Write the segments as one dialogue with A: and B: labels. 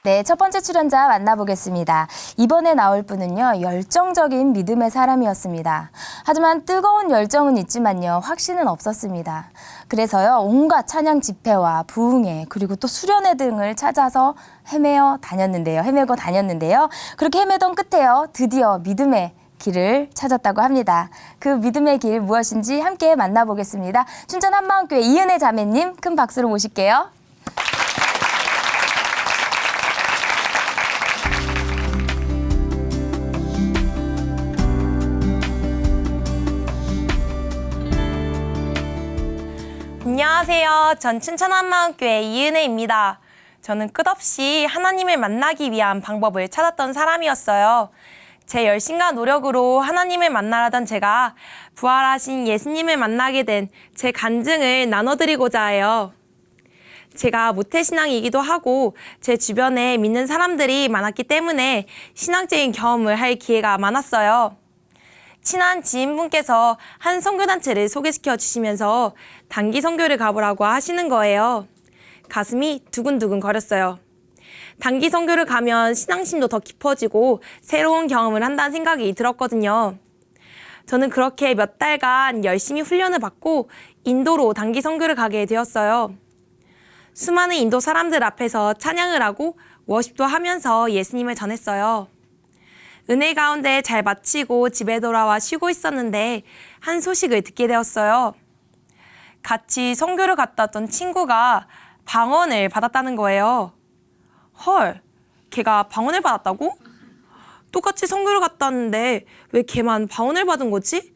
A: 네, 첫 번째 출연자 만나보겠습니다. 이번에 나올 분은요, 열정적인 믿음의 사람이었습니다. 하지만 뜨거운 열정은 있지만요, 확신은 없었습니다. 그래서요, 온갖 찬양 집회와 부흥회, 그리고 또 수련회 등을 찾아서 헤매고 다녔는데요. 그렇게 헤매던 끝에요, 드디어 믿음의 길을 찾았다고 합니다. 그 믿음의 길 무엇인지 함께 만나보겠습니다. 춘천 한마음교회 이은혜 자매님, 큰 박수로 모실게요.
B: 안녕하세요. 전 춘천 한마음교회 이은혜입니다. 저는 끝없이 하나님을 만나기 위한 방법을 찾았던 사람이었어요. 제 열심과 노력으로 하나님을 만나려던 제가 부활하신 예수님을 만나게 된 제 간증을 나눠드리고자 해요. 제가 모태신앙이기도 하고 제 주변에 믿는 사람들이 많았기 때문에 신앙적인 경험을 할 기회가 많았어요. 친한 지인분께서 한 선교단체를 소개시켜 주시면서 단기 선교를 가보라고 하시는 거예요. 가슴이 두근두근 거렸어요. 단기 선교를 가면 신앙심도 더 깊어지고 새로운 경험을 한다는 생각이 들었거든요. 저는 그렇게 몇 달간 열심히 훈련을 받고 인도로 단기 선교를 가게 되었어요. 수많은 인도 사람들 앞에서 찬양을 하고 워십도 하면서 예수님을 전했어요. 은혜 가운데 잘 마치고 집에 돌아와 쉬고 있었는데 한 소식을 듣게 되었어요. 같이 선교를 갔다 왔던 친구가 방언을 받았다는 거예요. 헐, 걔가 방언을 받았다고? 똑같이 선교를 갔다 왔는데 왜 걔만 방언을 받은 거지?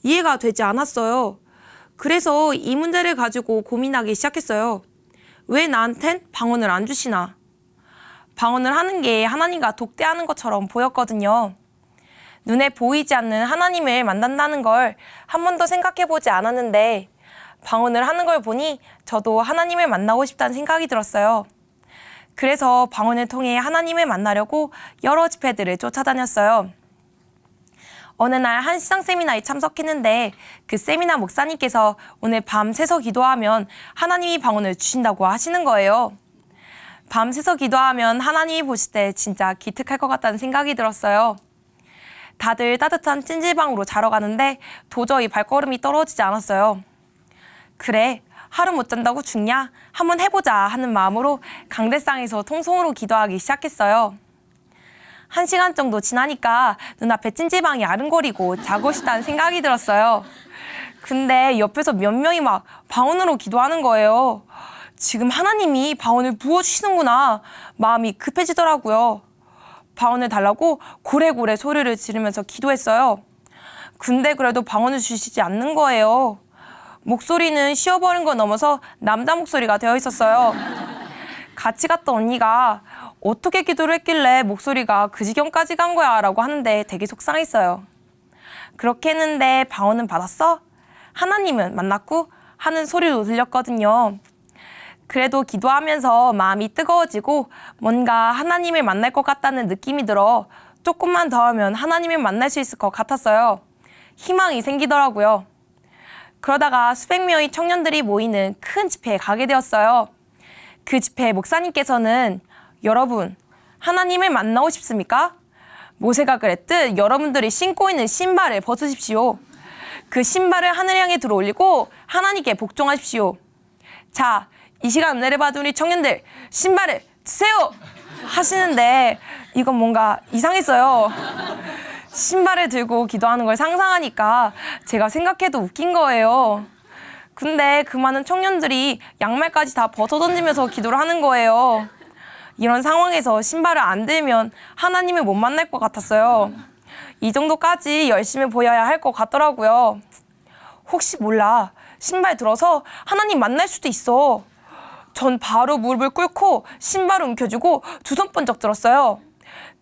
B: 이해가 되지 않았어요. 그래서 이 문제를 가지고 고민하기 시작했어요. 왜 나한텐 방언을 안 주시나? 방언을 하는 게 하나님과 독대하는 것처럼 보였거든요. 눈에 보이지 않는 하나님을 만난다는 걸 한 번도 생각해보지 않았는데 방언을 하는 걸 보니 저도 하나님을 만나고 싶다는 생각이 들었어요. 그래서 방언을 통해 하나님을 만나려고 여러 집회들을 쫓아다녔어요. 어느 날 한 시상 세미나에 참석했는데 그 세미나 목사님께서 오늘 밤새서 기도하면 하나님이 방언을 주신다고 하시는 거예요. 밤새서 기도하면 하나님이 보실 때 진짜 기특할 것 같다는 생각이 들었어요. 다들 따뜻한 찜질방으로 자러 가는데 도저히 발걸음이 떨어지지 않았어요. 그래, 하루 못 잔다고 죽냐? 한번 해보자 하는 마음으로 강대상에서 통성으로 기도하기 시작했어요. 1시간 정도 지나니까 눈앞에 찜질방이 아른거리고 자고 싶다는 생각이 들었어요. 근데 옆에서 몇 명이 막 방언으로 기도하는 거예요. 지금 하나님이 방언을 부어주시는구나. 마음이 급해지더라고요. 방언을 달라고 고래고래 소리를 지르면서 기도했어요. 근데 그래도 방언을 주시지 않는 거예요. 목소리는 쉬어버린 거 넘어서 남자 목소리가 되어 있었어요. 같이 갔던 언니가 어떻게 기도를 했길래 목소리가 그 지경까지 간 거야 라고 하는데 되게 속상했어요. 그렇게 했는데 방언은 받았어? 하나님은 만났고 하는 소리도 들렸거든요. 그래도 기도하면서 마음이 뜨거워지고 뭔가 하나님을 만날 것 같다는 느낌이 들어 조금만 더 하면 하나님을 만날 수 있을 것 같았어요. 희망이 생기더라고요. 그러다가 수백 명의 청년들이 모이는 큰 집회에 가게 되었어요. 그 집회 목사님께서는 여러분, 하나님을 만나고 싶습니까? 모세가 그랬듯 여러분들이 신고 있는 신발을 벗으십시오. 그 신발을 하늘 향해 들어 올리고 하나님께 복종하십시오. 자, 이 시간 은혜를 받은 우리 청년들 신발을 드세요! 하시는데 이건 뭔가 이상했어요. 신발을 들고 기도하는 걸 상상하니까 제가 생각해도 웃긴 거예요. 근데 그 많은 청년들이 양말까지 다 벗어 던지면서 기도를 하는 거예요. 이런 상황에서 신발을 안 들면 하나님을 못 만날 것 같았어요. 이 정도까지 열심히 보여야 할 것 같더라고요. 혹시 몰라, 신발 들어서 하나님 만날 수도 있어. 전 바로 무릎을 꿇고 신발을 움켜쥐고 두 손 번쩍 들었어요.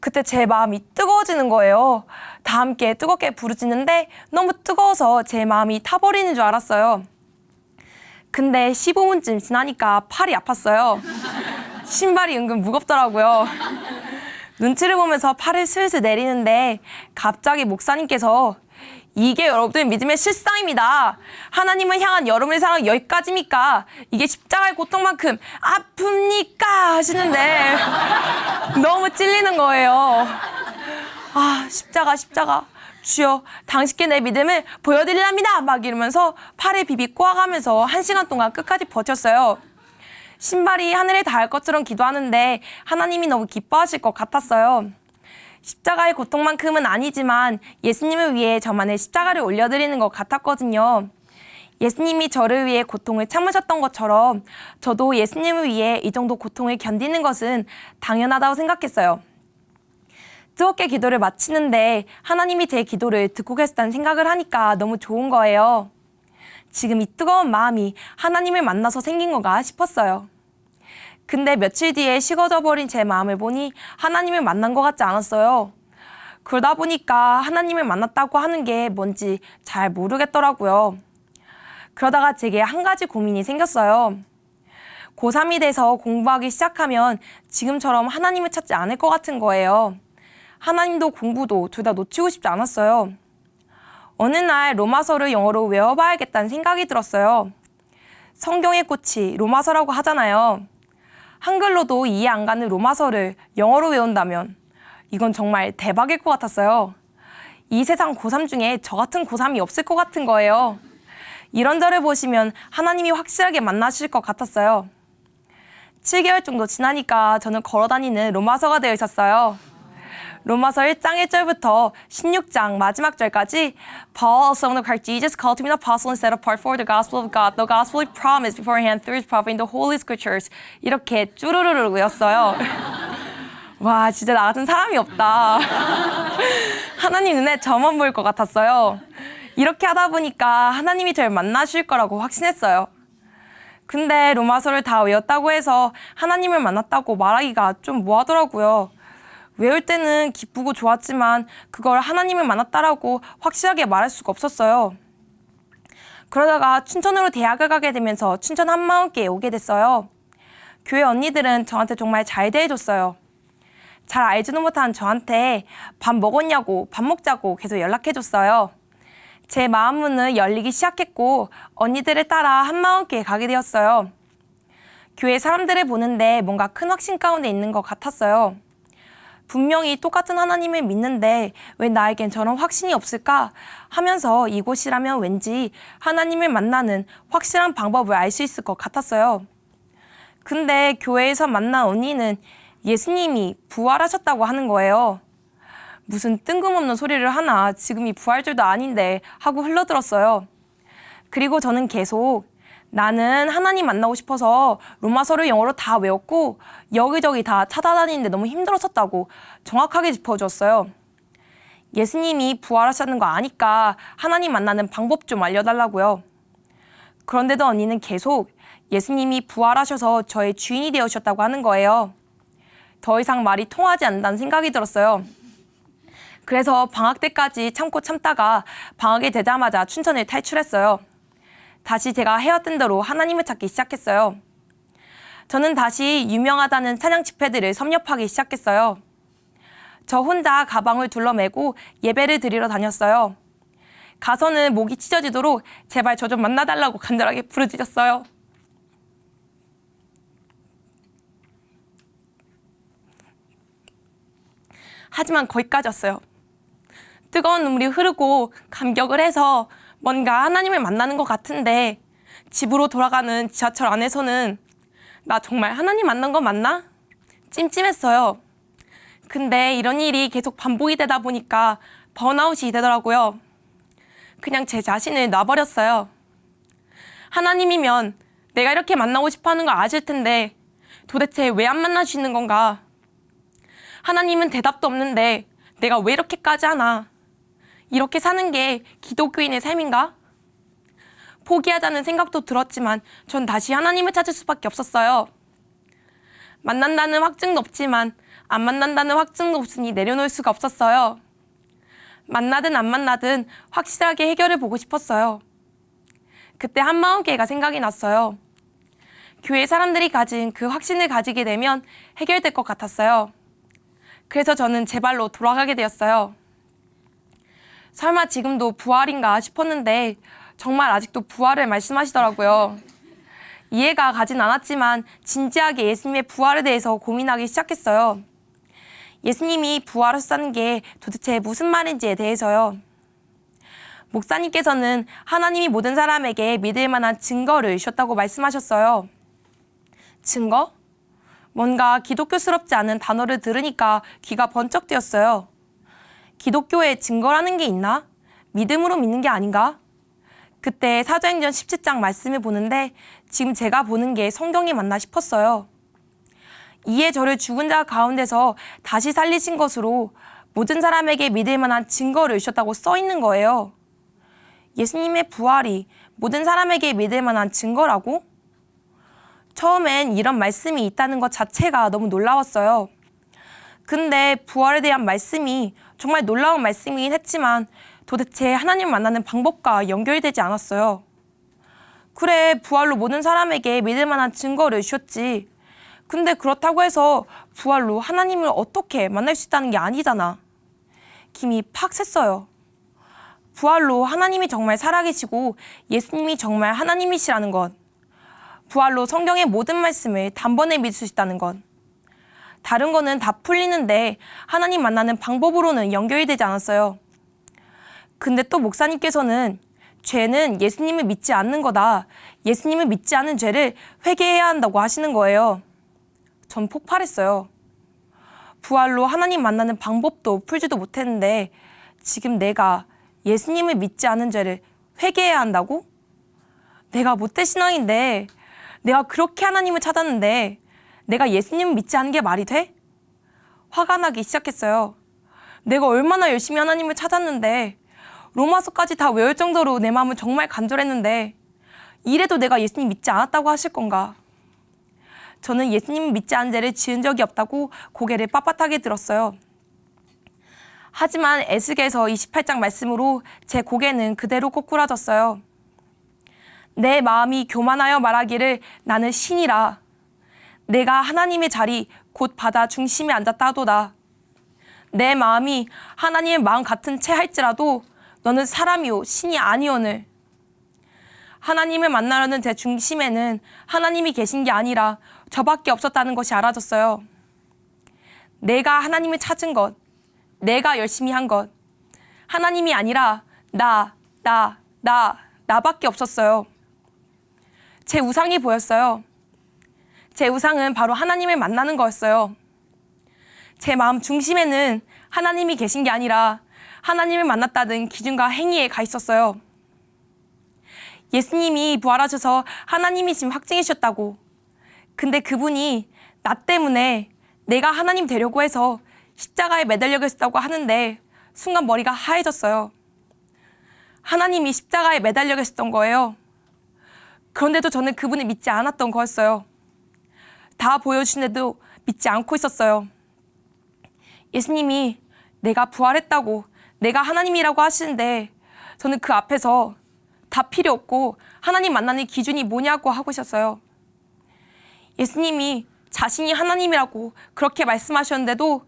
B: 그때 제 마음이 뜨거워지는 거예요. 다 함께 뜨겁게 부르짖는데 너무 뜨거워서 제 마음이 타버리는 줄 알았어요. 근데 15분쯤 지나니까 팔이 아팠어요. 신발이 은근 무겁더라고요. 눈치를 보면서 팔을 슬슬 내리는데 갑자기 목사님께서 이게 여러분들 믿음의 실상입니다. 하나님을 향한 여러분의 사랑 여기까지입니까? 이게 십자가의 고통만큼 아픕니까? 하시는데 너무 찔리는 거예요. 아, 십자가. 주여, 당신께 내 믿음을 보여드리랍니다. 막 이러면서 팔에 비비 꼬아가면서 1시간 동안 끝까지 버텼어요. 신발이 하늘에 닿을 것처럼 기도하는데 하나님이 너무 기뻐하실 것 같았어요. 십자가의 고통만큼은 아니지만 예수님을 위해 저만의 십자가를 올려드리는 것 같았거든요. 예수님이 저를 위해 고통을 참으셨던 것처럼 저도 예수님을 위해 이 정도 고통을 견디는 것은 당연하다고 생각했어요. 뜨겁게 기도를 마치는데 하나님이 제 기도를 듣고 계셨다는 생각을 하니까 너무 좋은 거예요. 지금 이 뜨거운 마음이 하나님을 만나서 생긴 건가 싶었어요. 근데 며칠 뒤에 식어져 버린 제 마음을 보니 하나님을 만난 것 같지 않았어요. 그러다 보니까 하나님을 만났다고 하는 게 뭔지 잘 모르겠더라고요. 그러다가 제게 한 가지 고민이 생겼어요. 고3이 돼서 공부하기 시작하면 지금처럼 하나님을 찾지 않을 것 같은 거예요. 하나님도 공부도 둘 다 놓치고 싶지 않았어요. 어느 날 로마서를 영어로 외워봐야겠다는 생각이 들었어요. 성경의 꽃이 로마서라고 하잖아요. 한글로도 이해 안 가는 로마서를 영어로 외운다면 이건 정말 대박일 것 같았어요. 이 세상 고3 중에 저 같은 고3이 없을 것 같은 거예요. 이런 저를 보시면 하나님이 확실하게 만나실 것 같았어요. 7개월 정도 지나니까 저는 걸어다니는 로마서가 되어 있었어요. 로마서 1장 1절부터 16장 마지막 절까지 Paul, a son of Christ Jesus, called to be an apostle and set apart for the gospel of God, the gospel he promised beforehand through his prophet in the holy scriptures. 이렇게 쭈루루루 외웠어요. 와, 진짜 나 같은 사람이 없다. 하나님 눈에 저만 보일 것 같았어요. 이렇게 하다 보니까 하나님이 저를 만나실 거라고 확신했어요. 근데 로마서를 다 외웠다고 해서 하나님을 만났다고 말하기가 좀 뭐하더라고요. 외울 때는 기쁘고 좋았지만 그걸 하나님을 만났다라고 확실하게 말할 수가 없었어요. 그러다가 춘천으로 대학을 가게 되면서 춘천 한마음교회에 오게 됐어요. 교회 언니들은 저한테 정말 잘 대해줬어요. 잘 알지도 못한 저한테 밥 먹었냐고 밥 먹자고 계속 연락해줬어요. 제 마음문은 열리기 시작했고 언니들을 따라 한마음교회에 가게 되었어요. 교회 사람들을 보는데 뭔가 큰 확신 가운데 있는 것 같았어요. 분명히 똑같은 하나님을 믿는데 왜 나에겐 저런 확신이 없을까 하면서 이곳이라면 왠지 하나님을 만나는 확실한 방법을 알 수 있을 것 같았어요. 근데 교회에서 만난 언니는 예수님이 부활하셨다고 하는 거예요. 무슨 뜬금없는 소리를 하나 지금이 부활절도 아닌데 하고 흘러들었어요. 그리고 저는 계속 나는 하나님 만나고 싶어서 로마서를 영어로 다 외웠고 여기저기 다 찾아다니는데 너무 힘들었었다고 정확하게 짚어주었어요. 예수님이 부활하셨는 거 아니까 하나님 만나는 방법 좀 알려달라고요. 그런데도 언니는 계속 예수님이 부활하셔서 저의 주인이 되어주셨다고 하는 거예요. 더 이상 말이 통하지 않는다는 생각이 들었어요. 그래서 방학 때까지 참고 참다가 방학이 되자마자 춘천을 탈출했어요. 다시 제가 해왔던 대로 하나님을 찾기 시작했어요. 저는 다시 유명하다는 찬양 집회들을 섭렵하기 시작했어요. 저 혼자 가방을 둘러매고 예배를 드리러 다녔어요. 가서는 목이 찢어지도록 제발 저 좀 만나달라고 간절하게 부르짖었어요. 하지만 거기까지였어요. 뜨거운 눈물이 흐르고 감격을 해서 뭔가 하나님을 만나는 것 같은데 집으로 돌아가는 지하철 안에서는 나 정말 하나님 만난 거 맞나? 찜찜했어요. 근데 이런 일이 계속 반복이 되다 보니까 번아웃이 되더라고요. 그냥 제 자신을 놔버렸어요. 하나님이면 내가 이렇게 만나고 싶어 하는 거 아실 텐데 도대체 왜 안 만나주시는 건가? 하나님은 대답도 없는데 내가 왜 이렇게까지 하나? 이렇게 사는 게 기독교인의 삶인가? 포기하자는 생각도 들었지만 전 다시 하나님을 찾을 수밖에 없었어요. 만난다는 확증도 없지만 안 만난다는 확증도 없으니 내려놓을 수가 없었어요. 만나든 안 만나든 확실하게 해결을 보고 싶었어요. 그때 한마음교회가 생각이 났어요. 교회 사람들이 가진 그 확신을 가지게 되면 해결될 것 같았어요. 그래서 저는 제 발로 돌아가게 되었어요. 설마 지금도 부활인가 싶었는데 정말 아직도 부활을 말씀하시더라고요. 이해가 가진 않았지만 진지하게 예수님의 부활에 대해서 고민하기 시작했어요. 예수님이 부활하셨다는 게 도대체 무슨 말인지에 대해서요. 목사님께서는 하나님이 모든 사람에게 믿을 만한 증거를 주셨다고 말씀하셨어요. 증거? 뭔가 기독교스럽지 않은 단어를 들으니까 귀가 번쩍 뜨였어요. 기독교에 증거라는 게 있나? 믿음으로 믿는 게 아닌가? 그때 사도행전 17장 말씀을 보는데 지금 제가 보는 게 성경이 맞나 싶었어요. 이에 저를 죽은 자 가운데서 다시 살리신 것으로 모든 사람에게 믿을 만한 증거를 주셨다고 써 있는 거예요. 예수님의 부활이 모든 사람에게 믿을 만한 증거라고? 처음엔 이런 말씀이 있다는 것 자체가 너무 놀라웠어요. 근데 부활에 대한 말씀이 정말 놀라운 말씀이긴 했지만 도대체 하나님 만나는 방법과 연결되지 않았어요. 그래, 부활로 모든 사람에게 믿을 만한 증거를 주셨지. 근데 그렇다고 해서 부활로 하나님을 어떻게 만날 수 있다는 게 아니잖아. 김이 팍 샜어요. 부활로 하나님이 정말 살아계시고 예수님이 정말 하나님이시라는 것. 부활로 성경의 모든 말씀을 단번에 믿을 수 있다는 것. 다른 거는 다 풀리는데 하나님 만나는 방법으로는 연결이 되지 않았어요. 근데 또 목사님께서는 죄는 예수님을 믿지 않는 거다. 예수님을 믿지 않은 죄를 회개해야 한다고 하시는 거예요. 전 폭발했어요. 부활로 하나님 만나는 방법도 풀지도 못했는데 지금 내가 예수님을 믿지 않은 죄를 회개해야 한다고? 내가 못된 신앙인데, 내가 그렇게 하나님을 찾았는데 내가 예수님을 믿지 않은 게 말이 돼? 화가 나기 시작했어요. 내가 얼마나 열심히 하나님을 찾았는데 로마서까지 다 외울 정도로 내 마음은 정말 간절했는데 이래도 내가 예수님 믿지 않았다고 하실 건가? 저는 예수님을 믿지 않은 죄를 지은 적이 없다고 고개를 빳빳하게 들었어요. 하지만 에스겔서 28장 말씀으로 제 고개는 그대로 꼬꾸라졌어요. 내 마음이 교만하여 말하기를 나는 신이라. 내가 하나님의 자리 곧 바다 중심에 앉았다 하도다. 내 마음이 하나님의 마음 같은 채 할지라도 너는 사람이요 신이 아니오늘. 하나님을 만나려는 제 중심에는 하나님이 계신 게 아니라 저밖에 없었다는 것이 알아졌어요. 내가 하나님을 찾은 것, 내가 열심히 한 것, 하나님이 아니라 나밖에 없었어요. 제 우상이 보였어요. 제 우상은 바로 하나님을 만나는 거였어요. 제 마음 중심에는 하나님이 계신 게 아니라 하나님을 만났다는 기준과 행위에 가 있었어요. 예수님이 부활하셔서 하나님이심 확증이셨다고. 근데 그분이 나 때문에 내가 하나님 되려고 해서 십자가에 매달려 계셨다고 하는데 순간 머리가 하얘졌어요. 하나님이 십자가에 매달려 계셨던 거예요. 그런데도 저는 그분을 믿지 않았던 거였어요. 다 보여주시는데도 믿지 않고 있었어요. 예수님이 내가 부활했다고, 내가 하나님이라고 하시는데 저는 그 앞에서 다 필요 없고 하나님 만나는 기준이 뭐냐고 하고 있었어요. 예수님이 자신이 하나님이라고 그렇게 말씀하셨는데도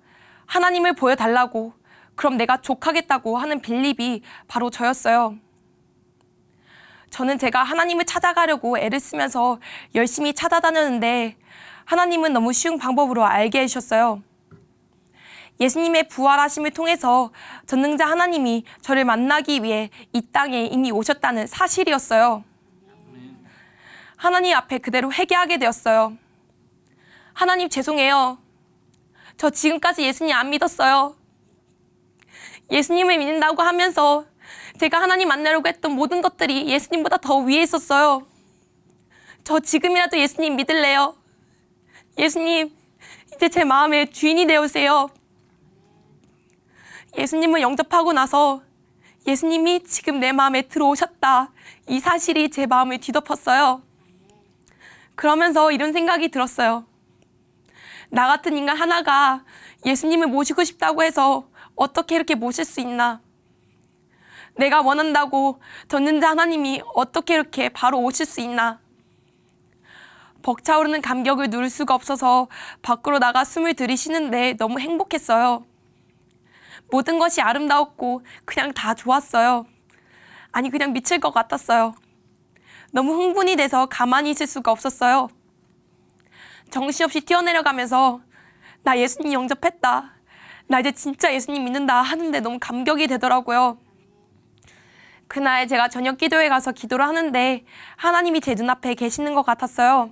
B: 하나님을 보여달라고, 그럼 내가 족하겠다고 하는 빌립이 바로 저였어요. 저는 제가 하나님을 찾아가려고 애를 쓰면서 열심히 찾아다녔는데 하나님은 너무 쉬운 방법으로 알게 해주셨어요. 예수님의 부활하심을 통해서 전능자 하나님이 저를 만나기 위해 이 땅에 이미 오셨다는 사실이었어요. 하나님 앞에 그대로 회개하게 되었어요. 하나님 죄송해요. 저 지금까지 예수님 안 믿었어요. 예수님을 믿는다고 하면서 제가 하나님 만나려고 했던 모든 것들이 예수님보다 더 위에 있었어요. 저 지금이라도 예수님 믿을래요. 예수님, 이제 제 마음의 주인이 되어주세요. 예수님을 영접하고 나서 예수님이 지금 내 마음에 들어오셨다. 이 사실이 제 마음을 뒤덮었어요. 그러면서 이런 생각이 들었어요. 나 같은 인간 하나가 예수님을 모시고 싶다고 해서 어떻게 이렇게 모실 수 있나? 내가 원한다고 전능자 하나님이 어떻게 이렇게 바로 오실 수 있나? 벅차오르는 감격을 누를 수가 없어서 밖으로 나가 숨을 들이쉬는데 너무 행복했어요. 모든 것이 아름다웠고 그냥 다 좋았어요. 아니, 그냥 미칠 것 같았어요. 너무 흥분이 돼서 가만히 있을 수가 없었어요. 정신없이 뛰어내려가면서 나 예수님 영접했다. 나 이제 진짜 예수님 믿는다 하는데 너무 감격이 되더라고요. 그날 제가 저녁 기도회 가서 기도를 하는데 하나님이 제 눈앞에 계시는 것 같았어요.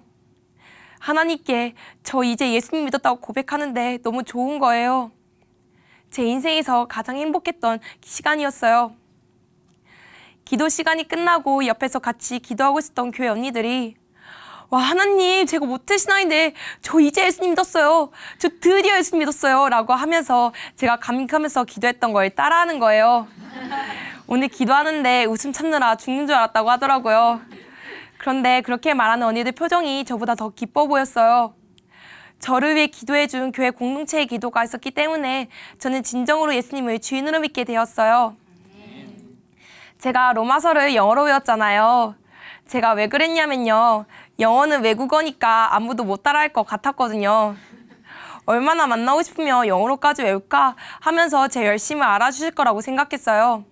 B: 하나님께 저 이제 예수님 믿었다고 고백하는데 너무 좋은 거예요. 제 인생에서 가장 행복했던 시간이었어요. 기도 시간이 끝나고 옆에서 같이 기도하고 있었던 교회 언니들이 와, 하나님, 제가 모태 신앙인데 저 이제 예수님 믿었어요. 저 드디어 예수님 믿었어요. 라고 하면서 제가 감격하면서 기도했던 걸 따라하는 거예요. 오늘 기도하는데 웃음 참느라 죽는 줄 알았다고 하더라고요. 그런데 그렇게 말하는 언니들 표정이 저보다 더 기뻐 보였어요. 저를 위해 기도해준 교회 공동체의 기도가 있었기 때문에 저는 진정으로 예수님을 주인으로 믿게 되었어요. 제가 로마서를 영어로 외웠잖아요. 제가 왜 그랬냐면요. 영어는 외국어니까 아무도 못 따라할 것 같았거든요. 얼마나 만나고 싶으면 영어로까지 외울까 하면서 제 열심을 알아주실 거라고 생각했어요.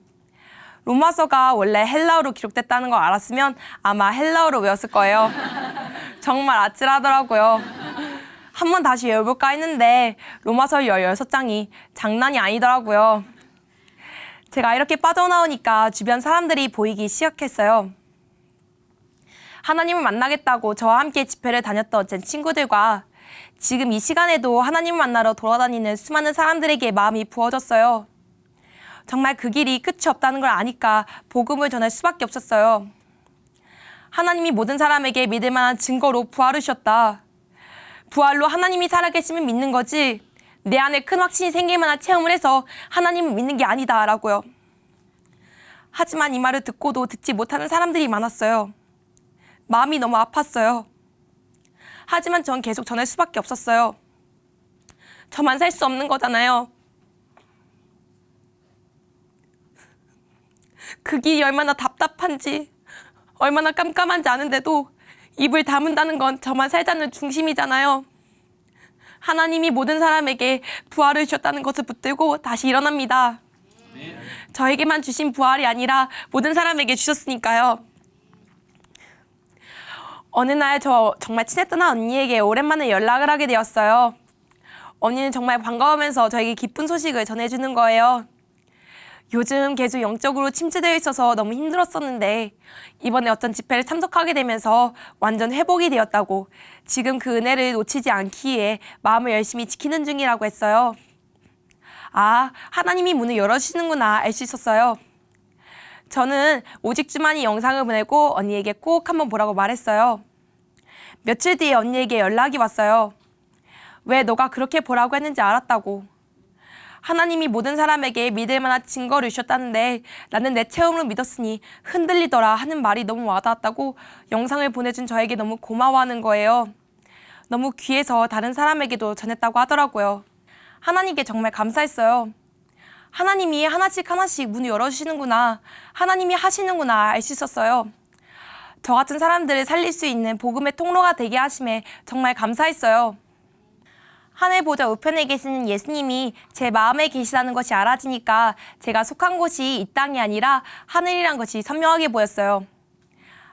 B: 로마서가 원래 헬라어로 기록됐다는 걸 알았으면 아마 헬라어로 외웠을 거예요. 정말 아찔하더라고요. 한번 다시 외워볼까 했는데 로마서 16장이 장난이 아니더라고요. 제가 이렇게 빠져나오니까 주변 사람들이 보이기 시작했어요. 하나님을 만나겠다고 저와 함께 집회를 다녔던 제 친구들과 지금 이 시간에도 하나님을 만나러 돌아다니는 수많은 사람들에게 마음이 부어졌어요. 정말 그 길이 끝이 없다는 걸 아니까 복음을 전할 수밖에 없었어요. 하나님이 모든 사람에게 믿을 만한 증거로 부활을 주셨다. 부활로 하나님이 살아계심을 믿는 거지 내 안에 큰 확신이 생길 만한 체험을 해서 하나님을 믿는 게 아니다 라고요. 하지만 이 말을 듣고도 듣지 못하는 사람들이 많았어요. 마음이 너무 아팠어요. 하지만 전 계속 전할 수밖에 없었어요. 저만 살 수 없는 거잖아요. 그 길이 얼마나 답답한지, 얼마나 깜깜한지 아는데도 입을 다문다는 건 저만 살자는 중심이잖아요. 하나님이 모든 사람에게 부활을 주셨다는 것을 붙들고 다시 일어납니다. 저에게만 주신 부활이 아니라 모든 사람에게 주셨으니까요. 어느 날 저 정말 친했던 한 언니에게 오랜만에 연락을 하게 되었어요. 언니는 정말 반가우면서 저에게 기쁜 소식을 전해주는 거예요. 요즘 계속 영적으로 침체되어 있어서 너무 힘들었었는데 이번에 어떤 집회를 참석하게 되면서 완전 회복이 되었다고 지금 그 은혜를 놓치지 않기 위해 마음을 열심히 지키는 중이라고 했어요. 아, 하나님이 문을 열어주시는구나 알 수 있었어요. 저는 오직 주만이 영상을 보내고 언니에게 꼭 한번 보라고 말했어요. 며칠 뒤에 언니에게 연락이 왔어요. 왜 너가 그렇게 보라고 했는지 알았다고. 하나님이 모든 사람에게 믿을 만한 증거를 주셨다는데 나는 내 체험으로 믿었으니 흔들리더라 하는 말이 너무 와닿았다고 영상을 보내준 저에게 너무 고마워하는 거예요. 너무 귀해서 다른 사람에게도 전했다고 하더라고요. 하나님께 정말 감사했어요. 하나님이 하나씩 문을 열어주시는구나. 하나님이 하시는구나 알 수 있었어요. 저 같은 사람들을 살릴 수 있는 복음의 통로가 되게 하심에 정말 감사했어요. 하늘 보좌 우편에 계시는 예수님이 제 마음에 계시다는 것이 알아지니까 제가 속한 곳이 이 땅이 아니라 하늘이란 것이 선명하게 보였어요.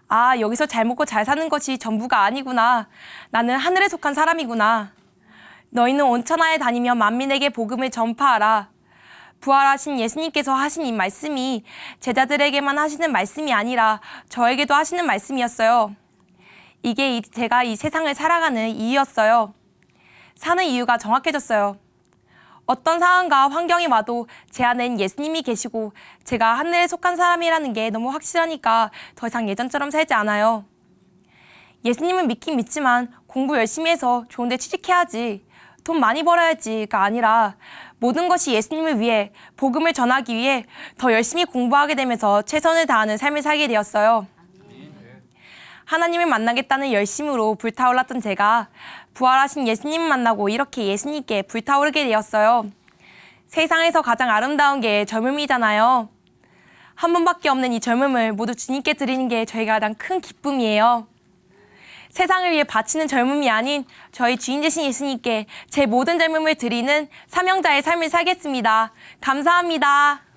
B: 아, 여기서 잘 먹고 잘 사는 것이 전부가 아니구나. 나는 하늘에 속한 사람이구나. 너희는 온 천하에 다니며 만민에게 복음을 전파하라. 부활하신 예수님께서 하신 이 말씀이 제자들에게만 하시는 말씀이 아니라 저에게도 하시는 말씀이었어요. 이게 제가 이 세상을 살아가는 이유였어요. 사는 이유가 정확해졌어요. 어떤 상황과 환경이 와도 제 안엔 예수님이 계시고 제가 하늘에 속한 사람이라는 게 너무 확실하니까 더 이상 예전처럼 살지 않아요. 예수님은 믿긴 믿지만 공부 열심히 해서 좋은 데 취직해야지, 돈 많이 벌어야지가 아니라 모든 것이 예수님을 위해 복음을 전하기 위해 더 열심히 공부하게 되면서 최선을 다하는 삶을 살게 되었어요. 하나님을 만나겠다는 열심으로 불타올랐던 제가 부활하신 예수님을 만나고 이렇게 예수님께 불타오르게 되었어요. 세상에서 가장 아름다운 게 젊음이잖아요. 한 번밖에 없는 이 젊음을 모두 주님께 드리는 게 저희가 가장 큰 기쁨이에요. 세상을 위해 바치는 젊음이 아닌 저희 주인 되신 예수님께 제 모든 젊음을 드리는 사명자의 삶을 살겠습니다. 감사합니다.